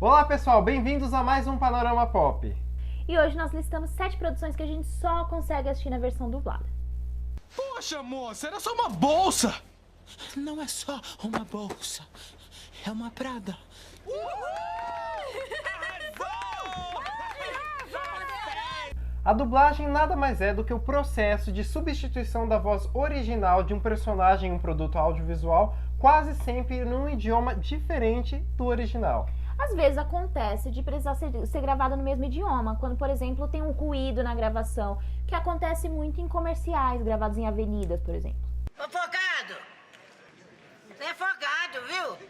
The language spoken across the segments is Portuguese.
Olá pessoal, bem-vindos a mais um Panorama Pop. E hoje nós listamos 7 produções que a gente só consegue assistir na versão dublada. Poxa, moça, era só uma bolsa! Não é só uma bolsa, é uma Prada. A dublagem nada mais é do que o processo de substituição da voz original de um personagem em um produto audiovisual, quase sempre num idioma diferente do original. Às vezes acontece de precisar ser gravada no mesmo idioma, quando, por exemplo, tem um ruído na gravação, que acontece muito em comerciais gravados em avenidas, por exemplo. Ô, Fogado! Você é folgado, viu?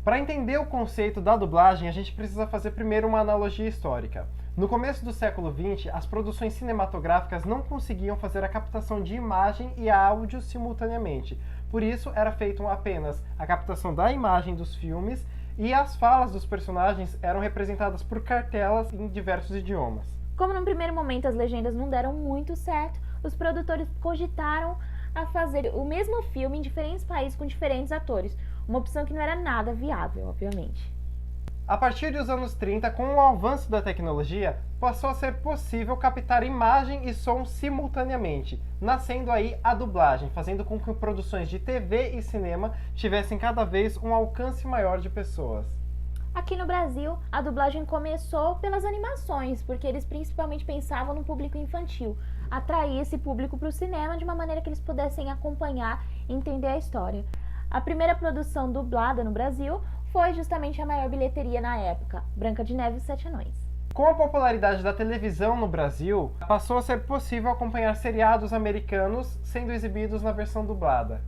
Para entender o conceito da dublagem, a gente precisa fazer primeiro uma analogia histórica. No começo do século XX, as produções cinematográficas não conseguiam fazer a captação de imagem e áudio simultaneamente. Por isso, era feita apenas a captação da imagem dos filmes e as falas dos personagens eram representadas por cartelas em diversos idiomas. Como no primeiro momento as legendas não deram muito certo, os produtores cogitaram a fazer o mesmo filme em diferentes países com diferentes atores, uma opção que não era nada viável, obviamente. A partir dos anos 30, com o avanço da tecnologia, passou a ser possível captar imagem e som simultaneamente, nascendo aí a dublagem, fazendo com que produções de TV e cinema tivessem cada vez um alcance maior de pessoas. Aqui no Brasil, a dublagem começou pelas animações, porque eles principalmente pensavam no público infantil, atrair esse público para o cinema de uma maneira que eles pudessem acompanhar e entender a história. A primeira produção dublada no Brasil foi justamente a maior bilheteria na época, Branca de Neve e os Sete Anões. Com a popularidade da televisão no Brasil, passou a ser possível acompanhar seriados americanos sendo exibidos na versão dublada.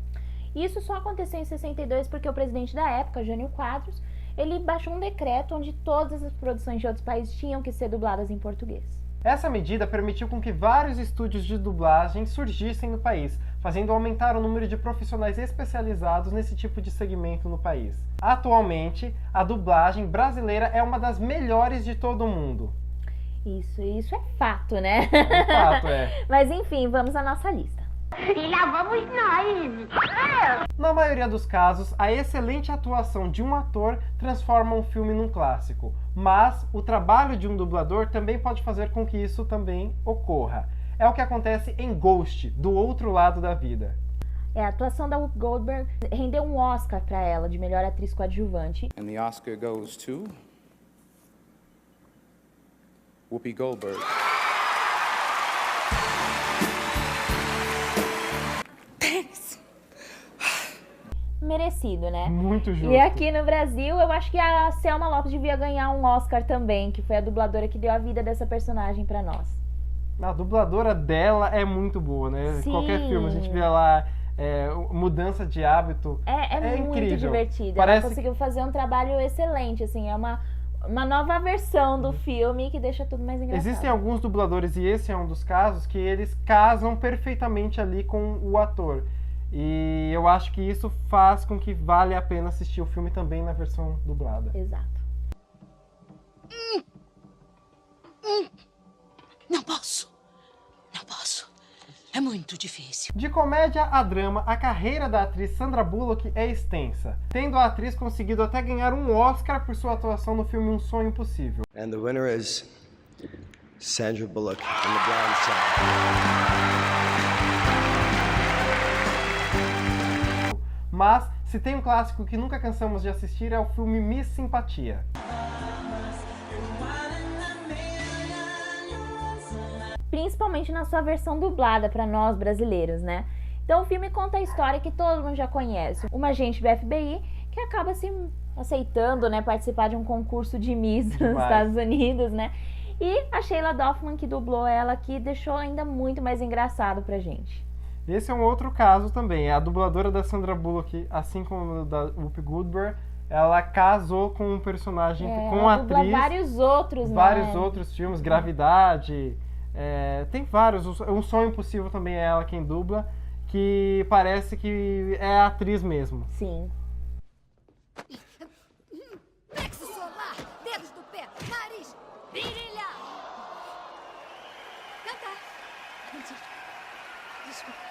Isso só aconteceu em 62 porque o presidente da época, Jânio Quadros, ele baixou um decreto onde todas as produções de outros países tinham que ser dubladas em português. Essa medida permitiu com que vários estúdios de dublagem surgissem no país, fazendo aumentar o número de profissionais especializados nesse tipo de segmento no país. Atualmente, a dublagem brasileira é uma das melhores de todo o mundo. Isso é fato, né? É fato, é. Mas enfim, vamos à nossa lista. E lá vamos nós! Na maioria dos casos, a excelente atuação de um ator transforma um filme num clássico, mas o trabalho de um dublador também pode fazer com que isso também ocorra. É o que acontece em Ghost, Do Outro Lado da Vida. A atuação da Whoopi Goldberg rendeu um Oscar para ela de melhor atriz coadjuvante. And the Oscar goes to Whoopi Goldberg. Merecido, né? Muito justo. E aqui no Brasil, eu acho que a Selma Lopes devia ganhar um Oscar também, que foi a dubladora que deu a vida dessa personagem pra nós. A dubladora dela é muito boa, né? Sim. Qualquer filme, a gente vê lá mudança de hábito. É muito incrível. divertida. Parece Ela conseguiu fazer um trabalho excelente, assim, é uma nova versão do filme que deixa tudo mais engraçado. Existem alguns dubladores, e esse é um dos casos, que eles casam perfeitamente ali com o ator. E eu acho que isso faz com que vale a pena assistir o filme também na versão dublada. Exato. Não posso. É muito difícil. De comédia a drama, a carreira da atriz Sandra Bullock é extensa, tendo a atriz conseguido até ganhar um Oscar por sua atuação no filme Um Sonho Impossível. And the winner is Sandra Bullock in The Blind Side. Mas, se tem um clássico que nunca cansamos de assistir, é o filme Miss Simpatia. Principalmente na sua versão dublada para nós brasileiros, né? Então o filme conta a história que todo mundo já conhece. Uma agente do FBI que acaba se aceitando, né, participar de um concurso de Miss nos Estados Unidos, né? E a Sheila Doffman, que dublou ela aqui, deixou ainda muito mais engraçado pra gente. Esse é um outro caso também. A dubladora da Sandra Bullock, assim como a da Whoopi Goldberg, ela casou com um personagem, com a atriz. Vários outros, né? Vários outros filmes, Gravidade, tem vários. Um Sonho Impossível também é ela quem dubla, que parece que é a atriz mesmo. Sim. Plexo solar, dedos do pé, nariz, virilha. Cantar. Desculpa.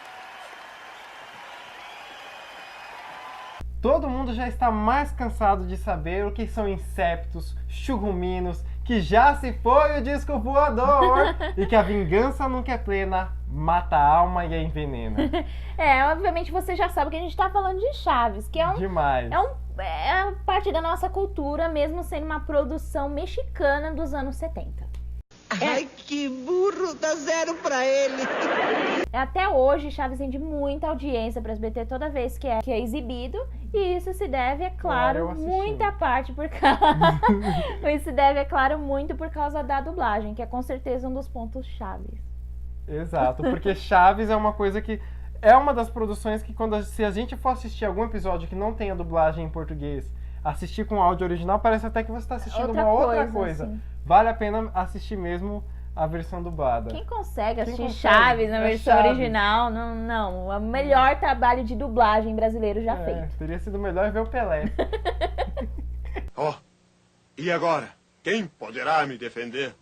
Todo mundo já está mais cansado de saber o que são insetos, churuminos, que já se foi o disco voador e que a vingança nunca é plena, mata a alma e a envenena. Obviamente você já sabe que a gente tá falando de Chaves, que Demais. é parte da nossa cultura, mesmo sendo uma produção mexicana dos anos 70. Ai, que burro, dá 0 pra ele. Até hoje, Chaves rende muita audiência para SBT toda vez que é exibido, e isso se deve, é claro, muita parte por causa... Isso se deve, é claro, muito por causa da dublagem, que é com certeza um dos pontos chaves. Exato, porque Chaves é uma coisa que... É uma das produções que se a gente for assistir algum episódio que não tenha dublagem em português, assistir com áudio original, parece até que você está assistindo uma outra coisa. Assim. Vale a pena assistir mesmo a versão dublada. Quem consegue assistir Chaves na versão original? Não. É o melhor trabalho de dublagem brasileiro já feito. Teria sido melhor ver o Pelé. E agora? Quem poderá me defender?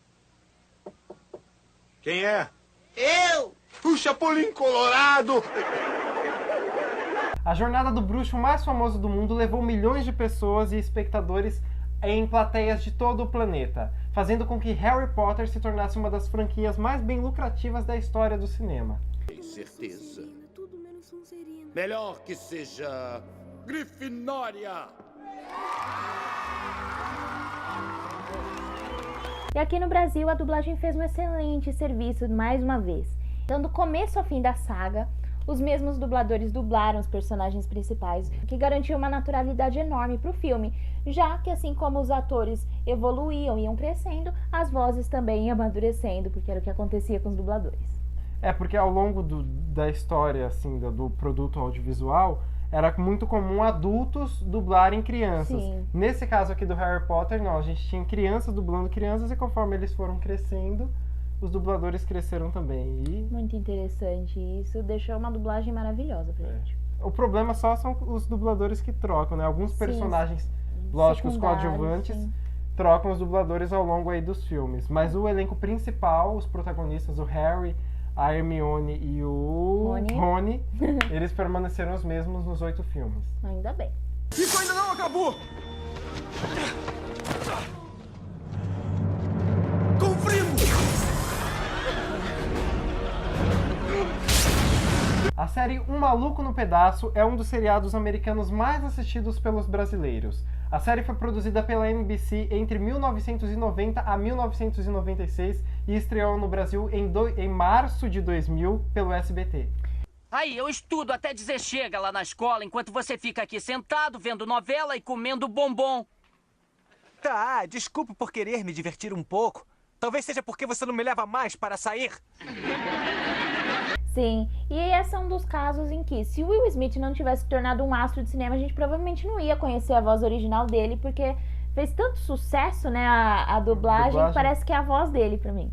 Quem é? Eu! O Chapolin Colorado! A jornada do bruxo mais famoso do mundo levou milhões de pessoas e espectadores em plateias de todo o planeta, fazendo com que Harry Potter se tornasse uma das franquias mais bem lucrativas da história do cinema. Tem certeza. Melhor que seja Grifinória. E aqui no Brasil, a dublagem fez um excelente serviço mais uma vez. Dando começo ao fim da saga, os mesmos dubladores dublaram os personagens principais, o que garantiu uma naturalidade enorme para o filme, já que assim como os atores evoluíam e iam crescendo, as vozes também iam amadurecendo, porque era o que acontecia com os dubladores. Porque ao longo da história assim, do produto audiovisual, era muito comum adultos dublarem crianças. Sim. Nesse caso aqui do Harry Potter, não, a gente tinha crianças dublando crianças e conforme eles foram crescendo, os dubladores cresceram também. Muito interessante isso, deixou uma dublagem maravilhosa pra gente. O problema só são os dubladores que trocam, né? Alguns personagens, lógico, os coadjuvantes, trocam os dubladores ao longo aí dos filmes. Mas o elenco principal, os protagonistas, o Harry, a Hermione e o Rony, eles permaneceram os mesmos nos 8 filmes. Ainda bem. Isso ainda não acabou! Cumprimos! A série Um Maluco no Pedaço é um dos seriados americanos mais assistidos pelos brasileiros. A série foi produzida pela NBC entre 1990 a 1996 e estreou no Brasil em março de 2000 pelo SBT. Aí, eu estudo até dizer chega lá na escola, enquanto você fica aqui sentado, vendo novela e comendo bombom. Tá, desculpe por querer me divertir um pouco. Talvez seja porque você não me leva mais para sair. Sim, e esse é um dos casos em que, se Will Smith não tivesse tornado um astro de cinema, a gente provavelmente não ia conhecer a voz original dele, porque fez tanto sucesso, né, a dublagem, que parece que é a voz dele pra mim.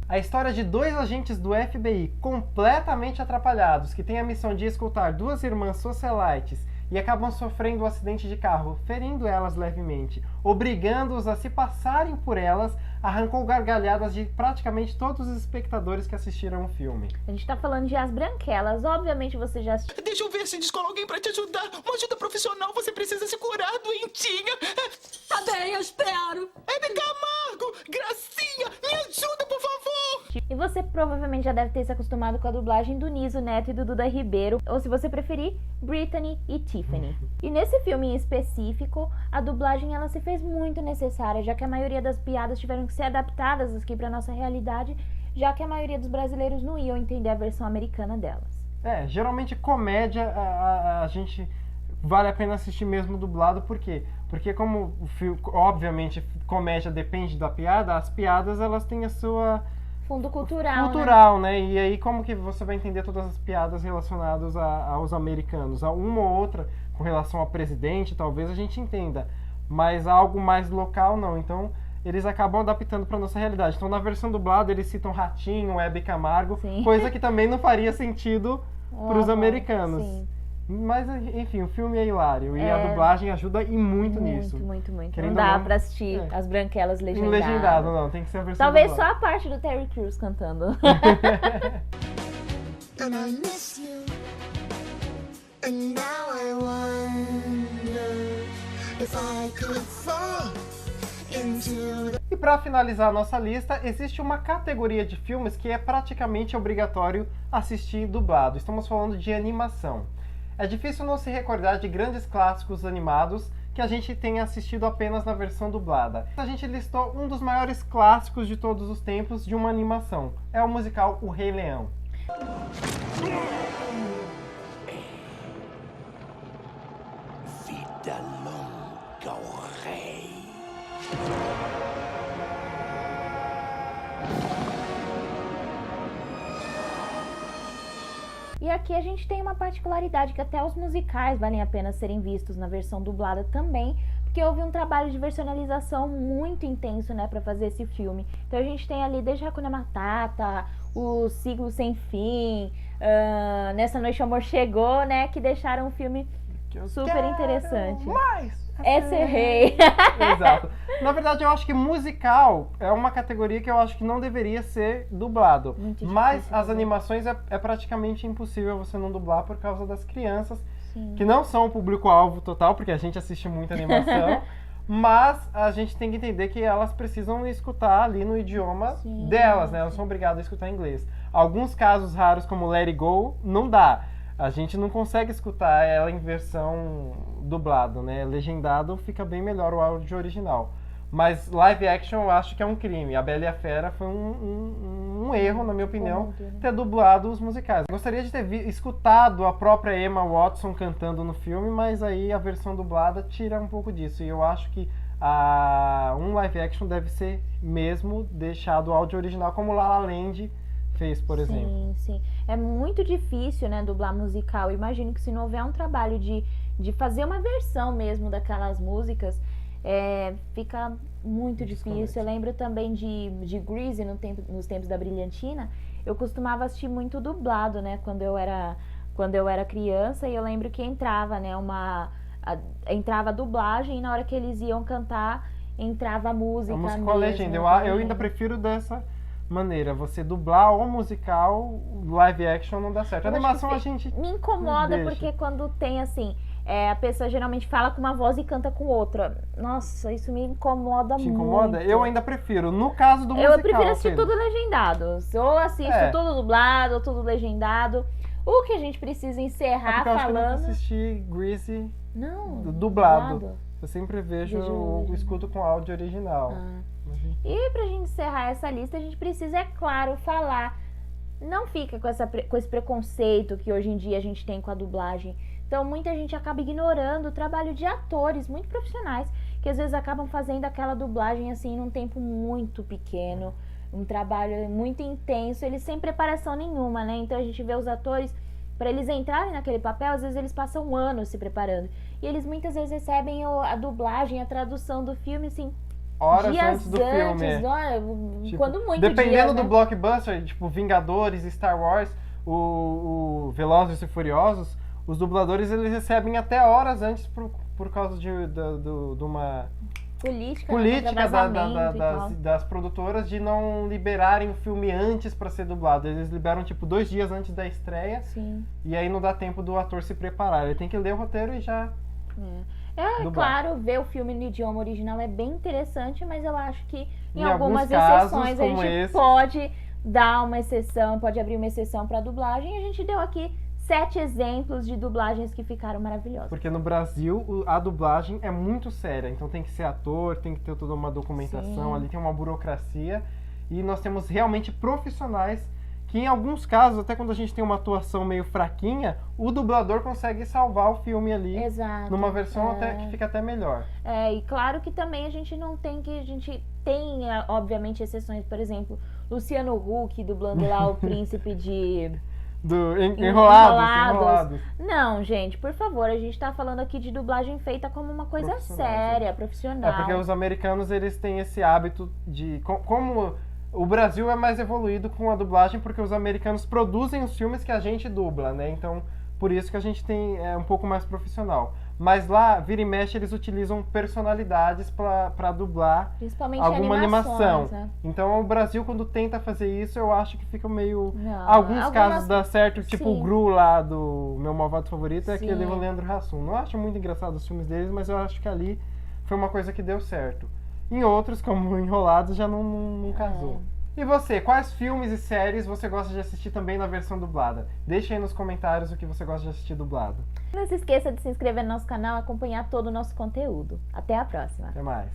A história de 2 agentes do FBI completamente atrapalhados, que têm a missão de escoltar 2 irmãs socialites e acabam sofrendo um acidente de carro, ferindo elas levemente, obrigando-os a se passarem por elas, arrancou gargalhadas de praticamente todos os espectadores que assistiram o filme. A gente tá falando de As Branquelas, obviamente você já assistiu. Deixa eu ver se descola alguém pra te ajudar. Uma ajuda profissional, você precisa se curar, doentinha. Tá bem, eu espero. Hebe Camargo, Gracinha, me ajuda, por favor. E você provavelmente já deve ter se acostumado com a dublagem do Niso Neto e do Duda Ribeiro, ou se você preferir, Brittany e Tiffany. E nesse filme em específico, a dublagem ela se fez muito necessária, já que a maioria das piadas tiveram que ser adaptadas aqui para nossa realidade, já que a maioria dos brasileiros não iam entender a versão americana delas. Geralmente comédia a gente vale a pena assistir mesmo dublado, por quê? Porque como o filme, obviamente, comédia depende da piada, as piadas elas têm a sua... Fundo cultural, né? E aí como que você vai entender todas as piadas relacionadas aos americanos? Uma ou outra com relação ao presidente, talvez a gente entenda, mas algo mais local não. Então eles acabam adaptando para nossa realidade. Então na versão dublada eles citam Ratinho, Hebe Camargo, coisa que também não faria sentido para os americanos. Sim. Mas, enfim, o filme é hilário e a dublagem ajuda e muito nisso. Muito. Querendo Não dá ou não, pra assistir as branquelas legendadas. Legendado, não. Tem que ser a versão Talvez dublada. só a parte do Terry Crews cantando. And I miss you. And now I wonder if I could fall into the... E para finalizar a nossa lista, existe uma categoria de filmes que é praticamente obrigatório assistir dublado. Estamos falando de animação. É difícil não se recordar de grandes clássicos animados que a gente tenha assistido apenas na versão dublada. A gente listou um dos maiores clássicos de todos os tempos de uma animação. É o musical O Rei Leão. Vida longa ao rei. E aqui a gente tem uma particularidade que até os musicais valem a pena serem vistos na versão dublada também, porque houve um trabalho de versionalização muito intenso, né, para fazer esse filme. Então a gente tem ali desde Hakuna Matata, O Ciclo Sem Fim, Nessa Noite o Amor Chegou, né, que deixaram o filme super interessante. É ser rei. Exato. Na verdade, eu acho que musical é uma categoria que eu acho que não deveria ser dublado. Mas as animações é praticamente impossível você não dublar por causa das crianças, que não são o público-alvo total, porque a gente assiste muita animação. Mas a gente tem que entender que elas precisam escutar ali no idioma delas, né? Elas são obrigadas a escutar inglês. Alguns casos raros, como Let It Go, não dá. A gente não consegue escutar ela em versão dublado, né? Legendado fica bem melhor o áudio original. Mas live action eu acho que é um crime. A Bela e a Fera foi um erro, na minha opinião, ter dublado os musicais. Gostaria de ter escutado a própria Emma Watson cantando no filme, mas aí a versão dublada tira um pouco disso. E eu acho que um live action deve ser mesmo deixado o áudio original, como La La Land fez, por exemplo. Sim. É muito difícil, né, dublar musical. Eu imagino que se não houver um trabalho de fazer uma versão mesmo daquelas músicas, fica muito difícil. Eu lembro também de Grease nos tempos da Brilhantina. Eu costumava assistir muito dublado, né, quando eu era criança, e eu lembro que entrava, né, entrava a dublagem, e na hora que eles iam cantar, entrava a música. A música com a legenda. Eu ainda prefiro dessa maneira. Você dublar o musical, live action não dá certo. A animação a gente me incomoda porque quando tem assim, a pessoa geralmente fala com uma voz e canta com outra. Nossa, isso me incomoda muito. Te incomoda? Eu ainda prefiro. No caso do musical, eu prefiro assistir tudo legendado. Ou assisto tudo dublado, ou tudo legendado. O que a gente precisa encerrar falando... Eu acho que eu assisti Grease dublado. Eu sempre escuto com áudio original. E pra gente encerrar essa lista, a gente precisa, é claro, falar. Não fica com esse preconceito que hoje em dia a gente tem com a dublagem. Então muita gente acaba ignorando o trabalho de atores muito profissionais, que às vezes acabam fazendo aquela dublagem assim num tempo muito pequeno, um trabalho muito intenso, eles sem preparação nenhuma, né? Então a gente vê os atores, para eles entrarem naquele papel, às vezes eles passam anos se preparando. E eles muitas vezes recebem a dublagem, a tradução do filme, assim, horas dias antes do filme. Quando muito dependendo dias, do né? blockbuster, tipo Vingadores, Star Wars, o Velozes e Furiosos, os dubladores eles recebem até horas antes por causa de uma política das produtoras de não liberarem o filme antes para ser dublado. Eles liberam tipo 2 dias antes da estreia. Sim. E aí não dá tempo do ator se preparar. Ele tem que ler o roteiro e já... Claro, ver o filme no idioma original é bem interessante, mas eu acho que em algumas casos, exceções a gente pode dar uma exceção, pode abrir uma exceção para dublagem. E a gente deu aqui 7 exemplos de dublagens que ficaram maravilhosas. Porque no Brasil a dublagem é muito séria, então tem que ser ator, tem que ter toda uma documentação, ali tem uma burocracia, e nós temos realmente profissionais que em alguns casos, até quando a gente tem uma atuação meio fraquinha, o dublador consegue salvar o filme ali. Exato. Numa versão até que fica até melhor. E claro que também a gente tem, obviamente, exceções. Por exemplo, Luciano Huck dublando lá o príncipe de... Enrolados. Não, gente, por favor, a gente tá falando aqui de dublagem feita como uma coisa séria, profissional. Porque os americanos, eles têm esse hábito de... Como o Brasil é mais evoluído com a dublagem, porque os americanos produzem os filmes que a gente dubla, né? Então, por isso que a gente tem um pouco mais profissional. Mas lá, vira e mexe, eles utilizam personalidades para dublar Principalmente alguma animação. Né? Então o Brasil, quando tenta fazer isso, eu acho que fica meio... Não, alguns casos dá certo, tipo sim. o Gru lá do Meu Malvado Favorito, é Sim. aquele Leandro Hassum. Não acho muito engraçado os filmes deles, mas eu acho que ali foi uma coisa que deu certo. Em outros, como Enrolados, já não casou. E você, quais filmes e séries você gosta de assistir também na versão dublada? Deixa aí nos comentários o que você gosta de assistir dublado. Não se esqueça de se inscrever no nosso canal e acompanhar todo o nosso conteúdo. Até a próxima! Até mais!